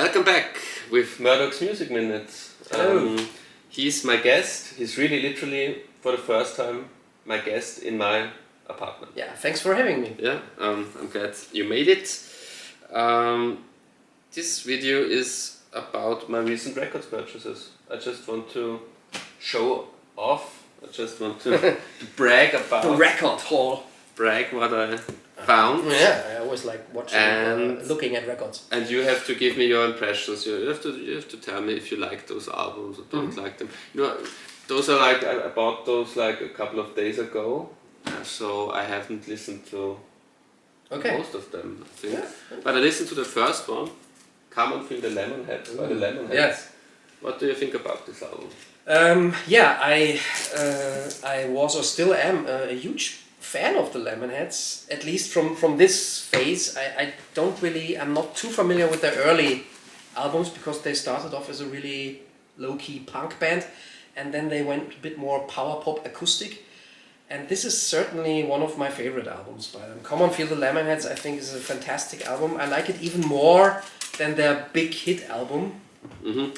Welcome back with Murdoch's Music Minute. He's my guest. He's really literally, for the first time, my guest in my apartment. Yeah, thanks for having me. Yeah, I'm glad you made it. This video is about my recent records purchases. I just want to show off. I just want to brag about The record haul. Brag what I found. Yeah, I always like watching, And- looking at records. And you have to give me your impressions. You have to tell me if you like those albums or don't like them. You know, those are like I bought those like a couple of days ago, so I haven't listened to most of them. I think, but I listened to the first one, "Come and Feel the Lemonheads" by the Lemonheads. Yeah. What do you think about this album? I was or still am a huge fan of the Lemonheads, at least from this phase. I'm not too familiar with their early albums because they started off as a really low-key punk band and then they went a bit more power pop acoustic, and this is certainly one of my favorite albums by them. Come On Feel the Lemonheads I think is a fantastic album. I like it even more than their big hit album.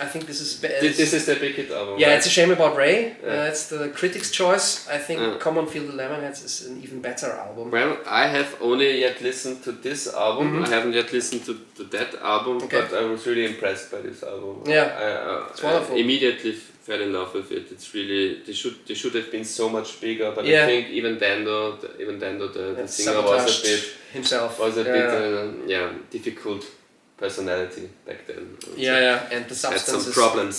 I think this is This is the big hit album. yeah, right? It's a Shame About Ray. It's the critics' choice. I think Come On Feel the Lemonheads is an even better album. Well, I have only yet listened to this album. I haven't yet listened to that album, but I was really impressed by this album. Yeah, it's wonderful. I immediately fell in love with it. It's really they should have been so much bigger, but Yeah. I think even then though the singer sabotaged himself. was a bit difficult personality back then. And the Had substances. some problems.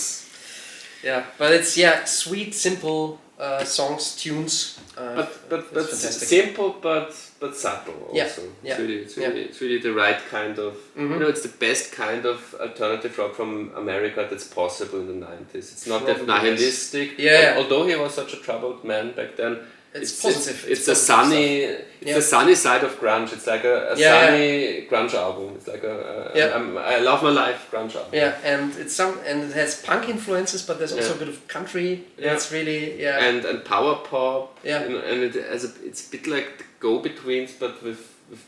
Yeah, but it's sweet, simple songs, tunes. But fantastic. simple but subtle also. Yeah, It's really the right kind of you know, it's the best kind of alternative rock from America that's possible in the 90s. It's not that Probably is. nihilistic. Yeah. Although he was such a troubled man back then. It's positive. It's positive a sunny. stuff. It's the sunny side of grunge. It's like a sunny grunge album. It's like I love my life grunge album. Yeah, and it has punk influences, but there's also a bit of country. Yeah. It's really And power pop. Yeah. You know, and it's a bit like the go-betweens, but with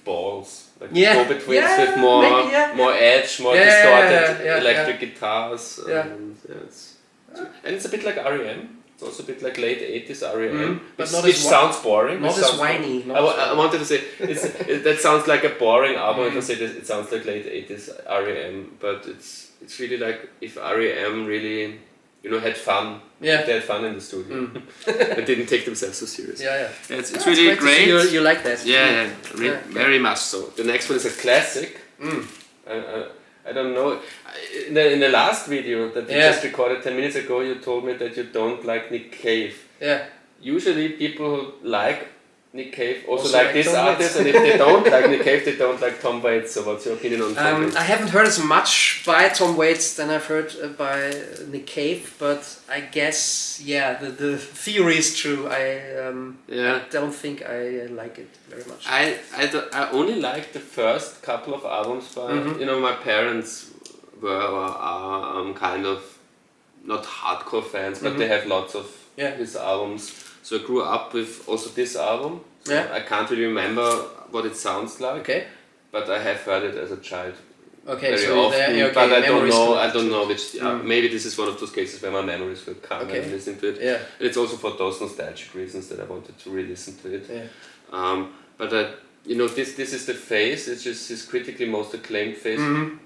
balls. Like Yeah. go-betweens Yeah, with more maybe, more edge, more Yeah, distorted yeah, electric guitars. Yeah. And it's a bit like R.E.M. It's also a bit like late 80s R.E.M. But not which as sounds boring. not which as sounds whiny, boring. not I wanted to say that sounds like a boring album. If I say that it sounds like late 80s R.E.M. But it's really like if R.E.M. really had fun. Yeah. They had fun in the studio. And didn't take themselves so seriously. Yeah. It's really great. You like that? Yeah, very much so. The next one is a classic. I don't know. In the last video that you just recorded 10 minutes ago, you told me that you don't like Nick Cave. Yeah. Usually people who like Nick Cave also Also like like this Tom artist, Waits. and if they don't like Nick Cave, they don't like Tom Waits. So what's your opinion on Tom Waits? I haven't heard as much by Tom Waits than I've heard by Nick Cave, but I guess the theory is true. I don't think I like it very much. I only like the first couple of albums by my parents were kind of not hardcore fans, but they have lots of his albums. So I grew up with also this album. So I can't really remember what it sounds like. Okay. But I have heard it as a child. Okay, Very so often, but I don't memories know. come I don't know to- which. Maybe this is one of those cases where my memories will come when I'm listening to it. Yeah. And it's also for those nostalgic reasons that I wanted to re-listen to it. Yeah. But this is the phase. It's just his critically most acclaimed phase.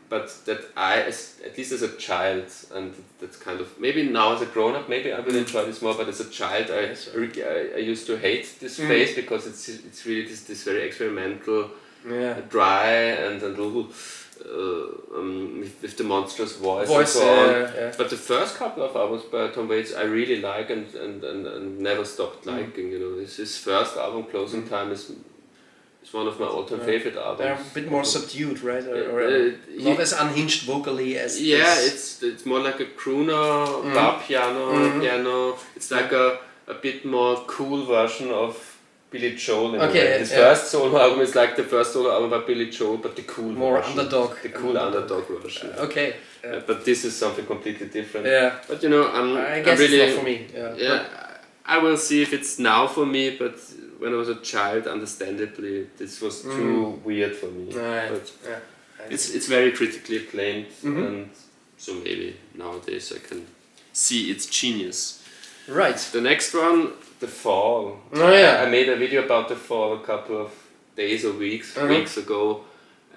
But that at least as a child, and that's kind of maybe now as a grown-up, maybe I will enjoy this more. But as a child, I used to hate this phase because it's really this very experimental, dry and with the monstrous voice and so on. But the first couple of albums by Tom Waits I really like and never stopped liking. His first album, Closing Time, is one of my all-time favorite albums. They're a bit more subdued, right? Or not as unhinged vocally as. It's more like a crooner, bar piano. It's like a bit more cool version of Billy Joel. His first solo album is like the first solo album by Billy Joel, but the cool more version. underdog. The cool underdog version. Okay. But this is something completely different. Yeah. But I guess really, it's not for me. I will see if it's now for me, but when I was a child, understandably, this was too weird for me. Right. But I It's very critically acclaimed, and so maybe nowadays I can see its genius. Right. The next one, The Fall. Oh yeah. I made a video about The Fall a couple of days or weeks ago,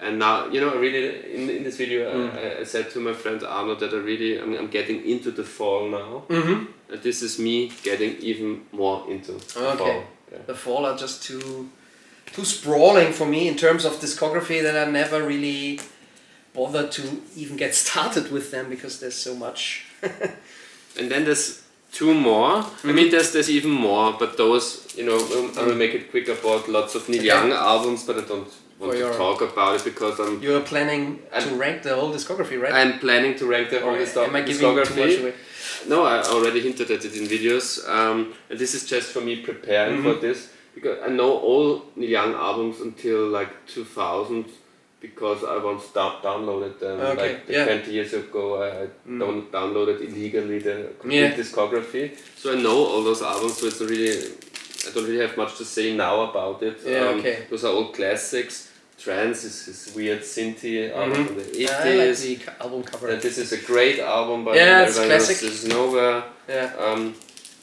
and now really in this video I said to my friend Arno that I'm getting into The Fall now, and this is me getting even more into The Fall. Yeah. The Fall are just too sprawling for me in terms of discography that I never really bothered to even get started with them because there's so much. And then there's two more. I mean, there's even more, but those, I will make it quick. I bought lots of Neil Young albums, but I don't want to talk about it because You're planning to rank the whole discography, right? I'm planning to rank the whole discography. Am I giving too much away? No, I already hinted at it in videos. And this is just for me preparing for this, because I know all Neil Young albums until like 2000, because I once downloaded them 20 years ago. I downloaded illegally the complete discography, so I know all those albums. So it's I don't really have much to say now about it. Those are all classics. Trance is this weird synthy album from the 80s. I like the album cover. This is a great album by it's classic. This is Nowhere. Yeah.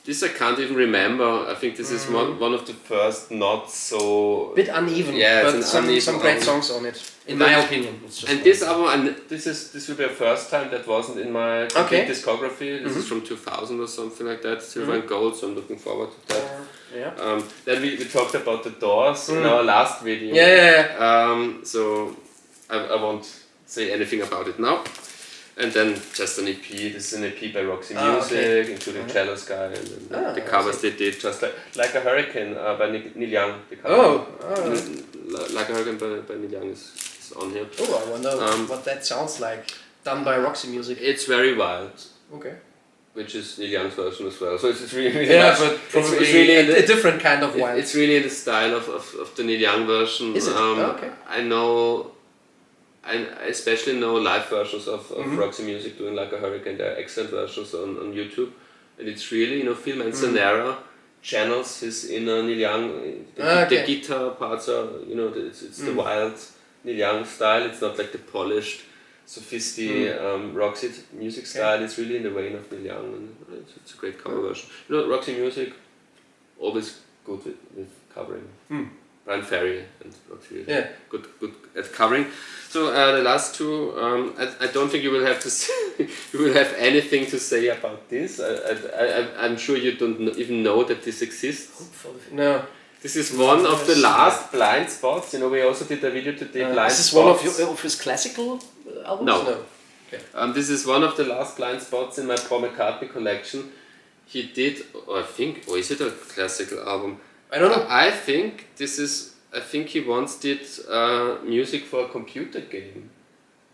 This I can't even remember. I think this is one of the first not so... Bit uneven, but some great songs on it, in my opinion. It's just this album, and this will be a first time that wasn't in my complete discography. This is from 2000 or something like that, Silver and Gold, so I'm looking forward to that. Then we talked about the Doors in our last video. So I won't say anything about it now. And then just an EP. This is an EP by Roxy Music, including Jealous Guy, and then the covers they did, just like a Hurricane by Neil Young. The cover. Like a Hurricane by Neil Young is on here. Oh, I wonder what that sounds like, done by Roxy Music. It's very wild. Okay. Which is Neil Young's version as well. So it's really but probably it's really a different kind of wild. It's really in the style of the Neil Young version. Is it? Okay. I especially know live versions of Roxy Music doing like a Hurricane. There are excellent versions on YouTube, and it's really Phil Manzanera channels his inner Neil Young. The guitar parts are it's the wild Neil Young style. It's not like the polished, sophisticated Roxy music style. It's really in the vein of Neil Young, and it's a great cover version. Roxy Music always good with covering. Brian Ferry and Roxy good at covering. So the last two, I don't think you will have to you will have anything to say about this. I'm sure you don't even know that this exists. No. This is one of the last blind spots. We also did a video today. Blind Is this spots. one of his classical albums? No. Okay. This is one of the last blind spots in my Paul McCartney collection. He did, is it a classical album? I don't know. I think he once did music for a computer game.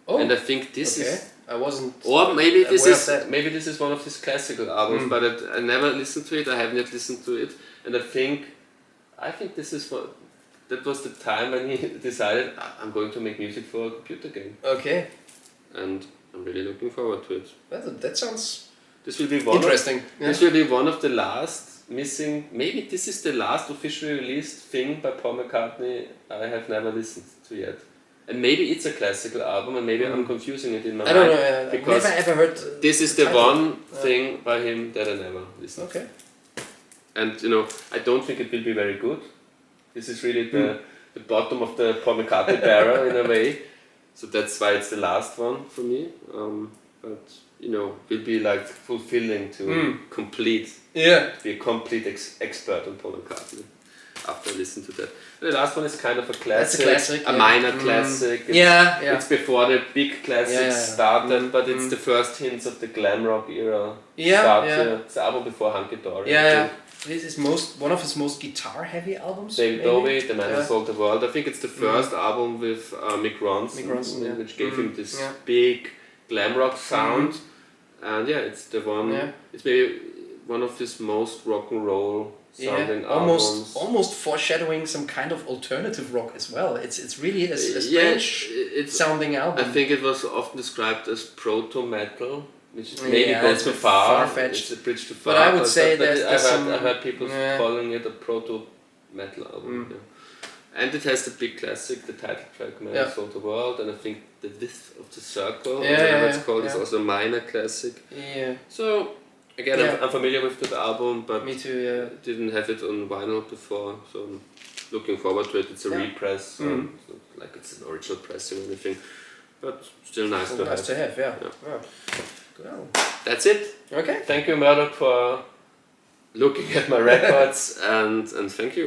Oh. And I think this is. I wasn't. Or maybe this is one of his classical albums, but I never listened to it. I haven't yet listened to it, and I think this is what. That was the time when he decided I'm going to make music for a computer game. Okay. And I'm really looking forward to it. That sounds. This will be interesting. This will be one of the last missing. Maybe this is the last officially released thing by Paul McCartney I have never listened to yet. And maybe it's a classical album, and maybe I'm confusing it in my mind. I don't know. Because I've never heard. This is the one thing by him that I never listened to. Okay. And I don't think it will be very good. This is really the bottom of the Paul McCartney barrel in a way. So that's why it's the last one for me. But will be like fulfilling to complete. Yeah. To be a complete expert on Paul McCartney after I listen to that. And the last one is kind of a classic, a minor classic. It's before the big classics started, but it's the first hints of the glam rock era. It's the album before Hunky Dory. This is one of his most guitar heavy albums. David Bowie, The Man Who Sold the World. I think it's the first album with Mick Ronson, which gave him this big glam rock sound. And it's the one. It's maybe one of his most rock and roll sounding albums. Almost foreshadowing some kind of alternative rock as well. It's really a strange sounding album. I think it was often described as proto metal, which maybe goes too far. Far-fetched. It's a bridge too far. But I would say that I heard people calling it a proto metal album. And it has the big classic, the title track, Man Yeah. Who Sold the World, and I think The Width of the Circle, Yeah, whatever yeah, it's called, is yeah. also a minor classic. Yeah, So, again, Yeah. I'm familiar with the album, but me too. Yeah. didn't have it on vinyl before, so I'm looking forward to it. It's a Yeah. repress, so Mhm. it's not like it's an original pressing or anything, but still nice to Nice have. to have. Yeah. Yeah. Yeah. Well, That's it. okay. Thank you, Murdoch, for looking at my records, and thank you.